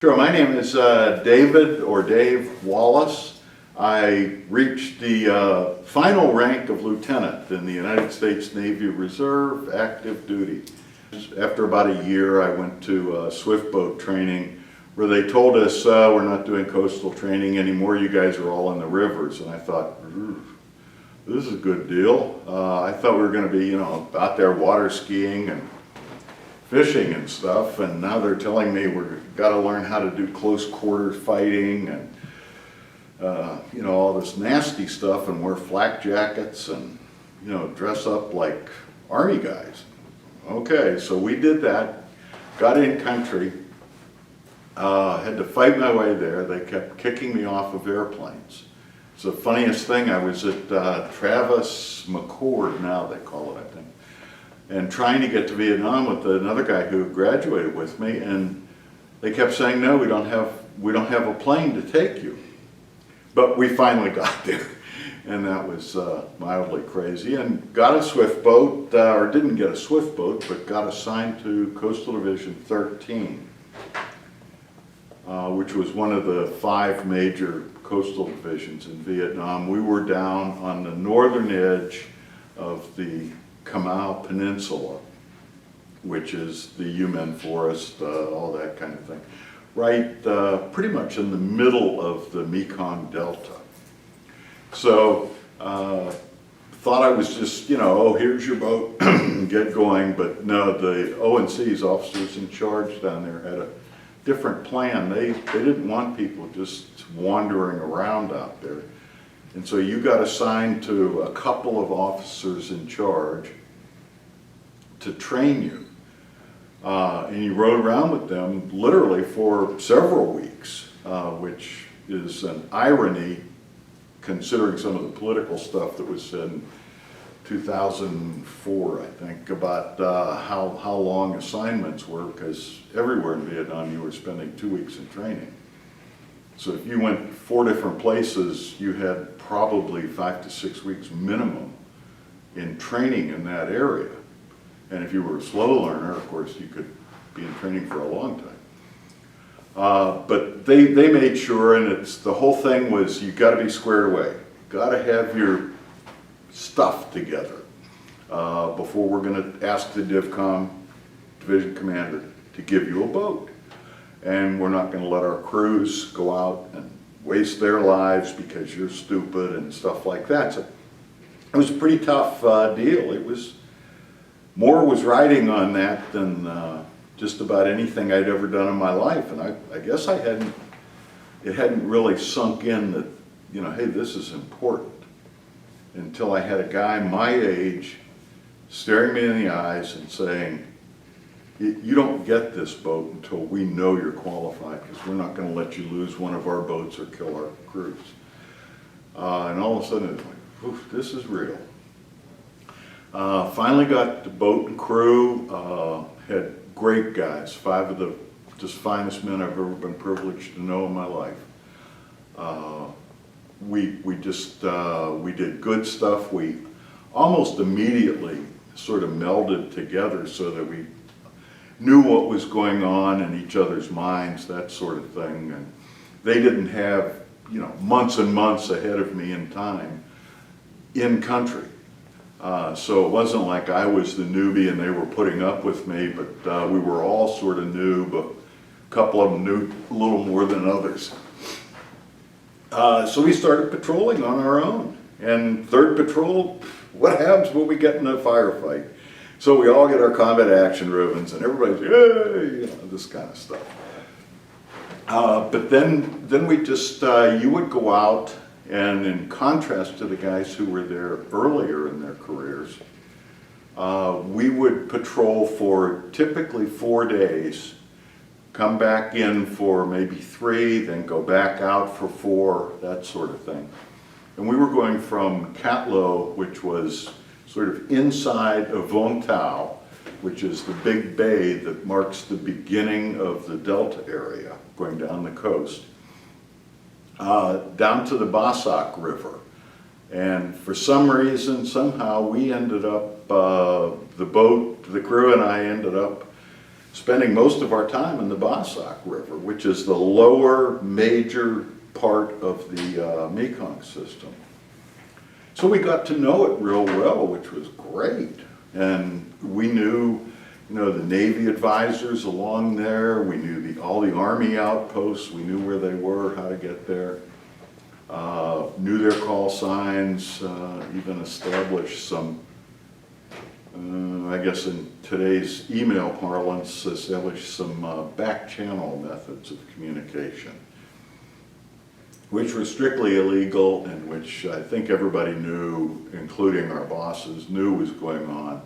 Sure, my name is David or Dave Wallace. I reached the final rank of lieutenant in the United States Navy Reserve active duty. After about a year, I went to swift boat training where they told us, we're not doing coastal training anymore, you guys are all in the rivers. And I thought, this is a good deal. I thought we were going to be, out there water skiing and fishing and stuff, and now they're telling me we've got to learn how to do close quarters fighting and all this nasty stuff, and wear flak jackets and dress up like army guys. Okay, so we did that, got in country, had to fight my way there. They kept kicking me off of airplanes. It's the funniest thing. I was at Travis McCord, now they call it, I think, and trying to get to Vietnam with another guy who graduated with me, and they kept saying, no, we don't have a plane to take you. But we finally got there, and that was mildly crazy, and got a swift boat, or didn't get a swift boat, but got assigned to Coastal Division 13, which was one of the 5 major coastal divisions in Vietnam. We were down on the northern edge of the Kamau Peninsula, which is the Yumen Forest, all that kind of thing, right pretty much in the middle of the Mekong Delta. So thought I was just, oh, here's your boat, get going, but no, the O&C's, officers in charge down there, had a different plan. They didn't want people just wandering around out there. And so you got assigned to a couple of officers in charge to train you. And you rode around with them literally for several weeks, which is an irony considering some of the political stuff that was said in 2004, I think, about how long assignments were, because everywhere in Vietnam you were spending 2 weeks in training. So if you went 4 different places, you had probably 5 to 6 weeks minimum in training in that area. And if you were a slow learner, of course, you could be in training for a long time. But they made sure, and the whole thing was, you got to be squared away. Got to have your stuff together before we're going to ask the DivCom division commander to give you a boat. And we're not going to let our crews go out and waste their lives because you're stupid and stuff like that. So it was a pretty tough deal. More was riding on that than just about anything I'd ever done in my life. And I guess it hadn't really sunk in that, hey, this is important, until I had a guy my age staring me in the eyes and saying, you don't get this boat until we know you're qualified, because we're not going to let you lose one of our boats or kill our crews. And all of a sudden it's like, oof, this is real. Finally got the boat and crew, had great guys, 5 of the just finest men I've ever been privileged to know in my life. We did good stuff. We almost immediately sort of melded together so that we knew what was going on in each other's minds, that sort of thing. And they didn't have, months and months ahead of me in time in country. So it wasn't like I was the newbie and they were putting up with me, but we were all sort of new, but a couple of them knew a little more than others. So we started patrolling on our own. And 3rd Patrol, what happens when we get in a firefight? So we all get our combat action ribbons and everybody's, yay, this kind of stuff. But then we just, you would go out, and in contrast to the guys who were there earlier in their careers, we would patrol for typically 4 days, come back in for maybe 3, then go back out for 4, that sort of thing. And we were going from Cat Lo, which was sort of inside of Vung Tau, which is the big bay that marks the beginning of the Delta area, going down the coast, down to the Basak River. And for some reason, somehow, we ended up, the boat, the crew and I ended up spending most of our time in the Bossack River, which is the lower major part of the Mekong system. So we got to know it real well, which was great. And we knew, the Navy advisors along there. We knew all the Army outposts. We knew where they were, how to get there. Knew their call signs, even established some, I guess in today's email parlance, established some back channel methods of communication, which were strictly illegal and which I think everybody knew, including our bosses, knew was going on.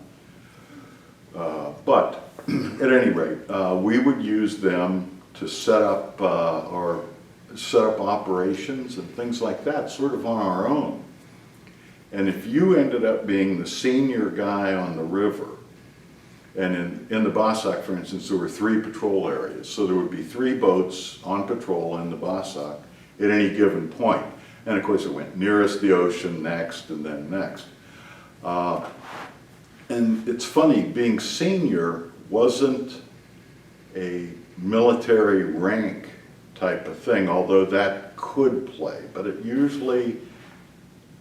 But at any rate, we would use them to set up operations and things like that, sort of on our own. And if you ended up being the senior guy on the river, and in the Bossack, for instance, there were 3 patrol areas, so there would be 3 boats on patrol in the Bossack at any given point. And of course it went nearest the ocean, next, and then next. And it's funny, being senior wasn't a military rank type of thing, although that could play. But it usually,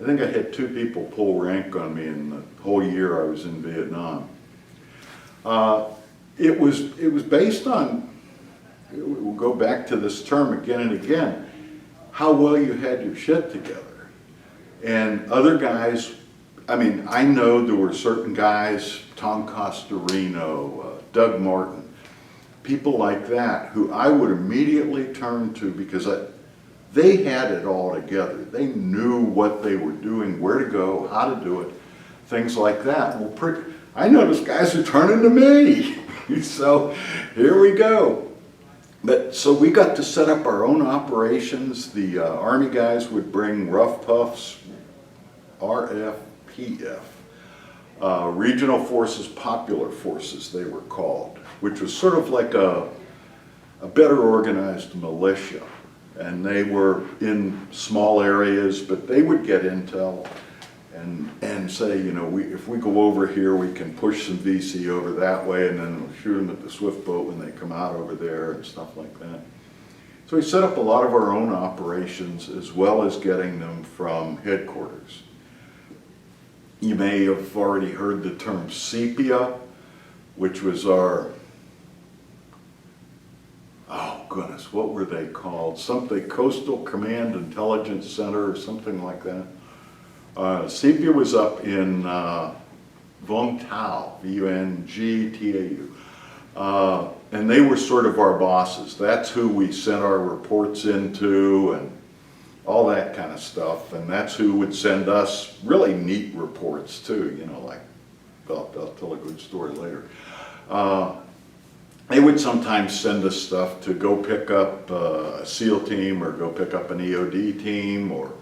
I think I had 2 people pull rank on me in the whole year I was in Vietnam. It was based on, we'll go back to this term again and again, how well you had your shit together. And other guys, I know there were certain guys, Tom Costarino, Doug Martin, people like that, who I would immediately turn to because they had it all together. They knew what they were doing, where to go, how to do it, things like that. Well, I noticed guys are turning to me. So here we go. But so we got to set up our own operations. The Army guys would bring rough puffs, RFPF, Regional Forces, Popular Forces they were called, which was sort of like a better organized militia. And they were in small areas, but they would get intel and say, if we go over here, we can push some VC over that way, and then we'll shoot them at the swift boat when they come out over there and stuff like that. So we set up a lot of our own operations as well as getting them from headquarters. You may have already heard the term sepia, which was our, oh goodness, what were they called? Something, Coastal Command Intelligence Center or something like that. Sepia was up in Vung Tau, V-U-N-G-T-A-U. And they were sort of our bosses. That's who we sent our reports into and all that kind of stuff. And that's who would send us really neat reports too, like, I'll tell a good story later. They would sometimes send us stuff to go pick up a SEAL team or go pick up an EOD team or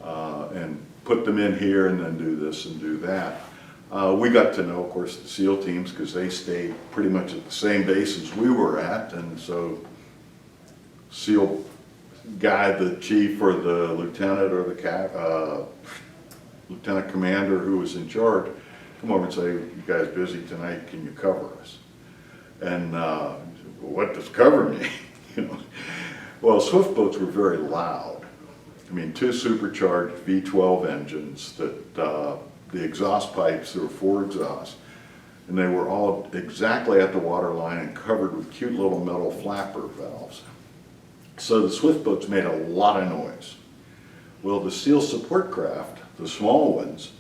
and put them in here and then do this and do that. We got to know, of course, the SEAL teams because they stayed pretty much at the same base as we were at, and so SEAL guy, the chief or the lieutenant or the lieutenant commander who was in charge, come over and say, "You guys busy tonight? Can you cover us?" And well, what does cover mean? Well, swift boats were very loud. 2 supercharged V12 engines that the exhaust pipes, there were 4 exhausts, and they were all exactly at the water line and covered with cute little metal flapper valves. So the swift boats made a lot of noise. Well, the SEAL support craft, the small ones,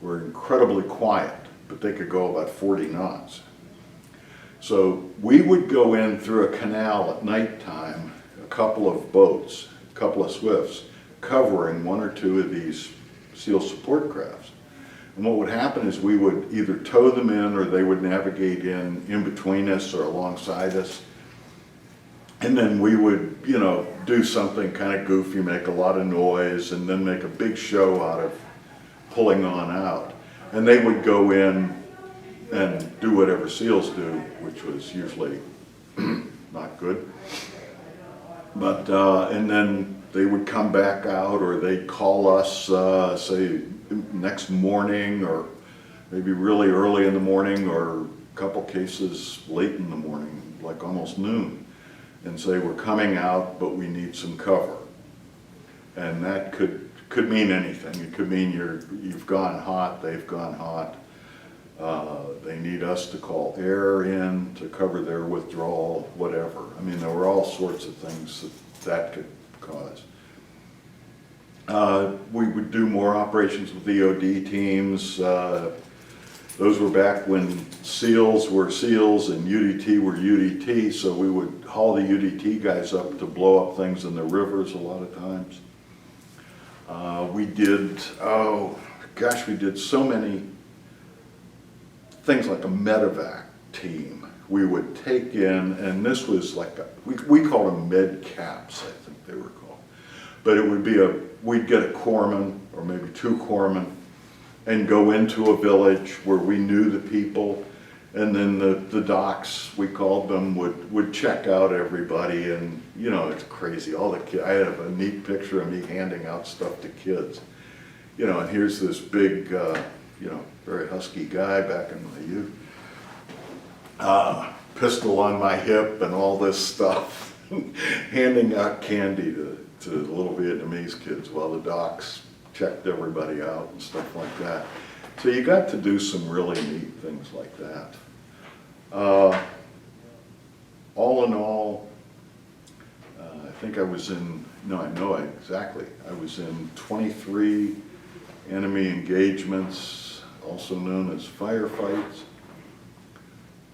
were incredibly quiet, but they could go about 40 knots. So we would go in through a canal at nighttime, a couple of boats, a couple of swifts, covering 1 or 2 of these SEAL support crafts. And what would happen is we would either tow them in or they would navigate in between us or alongside us. And then we would, do something kind of goofy, make a lot of noise, and then make a big show out of pulling on out. And they would go in and do whatever SEALs do, which was usually not good. But, and then they would come back out, or they'd call us, say, next morning, or maybe really early in the morning, or a couple cases late in the morning, like almost noon, and say, we're coming out, but we need some cover. And that could mean anything. It could mean you've gone hot, they've gone hot. They need us to call air in to cover their withdrawal, whatever. I mean, there were all sorts of things that could cause. We would do more operations with EOD teams. Those were back when SEALs were SEALs and UDT were UDT, so we would haul the UDT guys up to blow up things in the rivers a lot of times. We did, oh gosh, we did so many things like a medevac team. We would take in, and this was like, we called them med caps, I think they were called. But it would be we'd get a corpsman, or maybe two corpsmen, and go into a village where we knew the people, and then the docs, we called them, would check out everybody, and you know, it's crazy. All the kids, I have a neat picture of me handing out stuff to kids. You know, and here's this big, you know, very husky guy back in my youth. Pistol on my hip and all this stuff, handing out candy to the little Vietnamese kids while the docs checked everybody out and stuff like that. So you got to do some really neat things like that. All in all, I think I was in, no, I know exactly. I was in 23 enemy engagements, also known as firefights.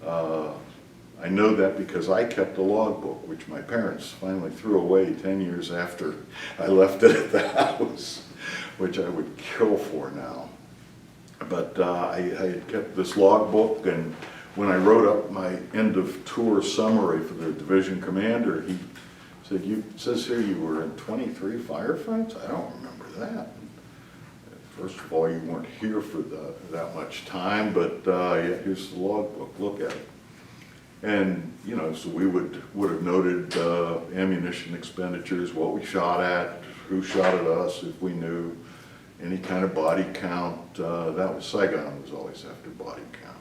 I know that because I kept a logbook, which my parents finally threw away 10 years after I left it at the house, which I would kill for now. But I had kept this logbook, and when I wrote up my end of tour summary for the division commander, he said, it says here you were in 23 firefights? I don't remember that. First of all, you weren't here for that much time, but yeah, here's the logbook, look at it. And, you know, so we would have noted ammunition expenditures, what we shot at, who shot at us, if we knew, any kind of body count. That was, Saigon was always after body count.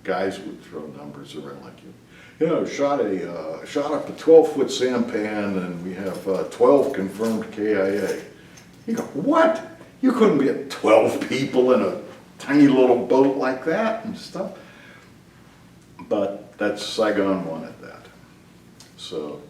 Guys would throw numbers around like, you know, shot up a 12-foot sampan, and we have 12 confirmed KIA. You go, what? You couldn't be at 12 people in a tiny little boat like that and stuff. But that's, Saigon wanted that. So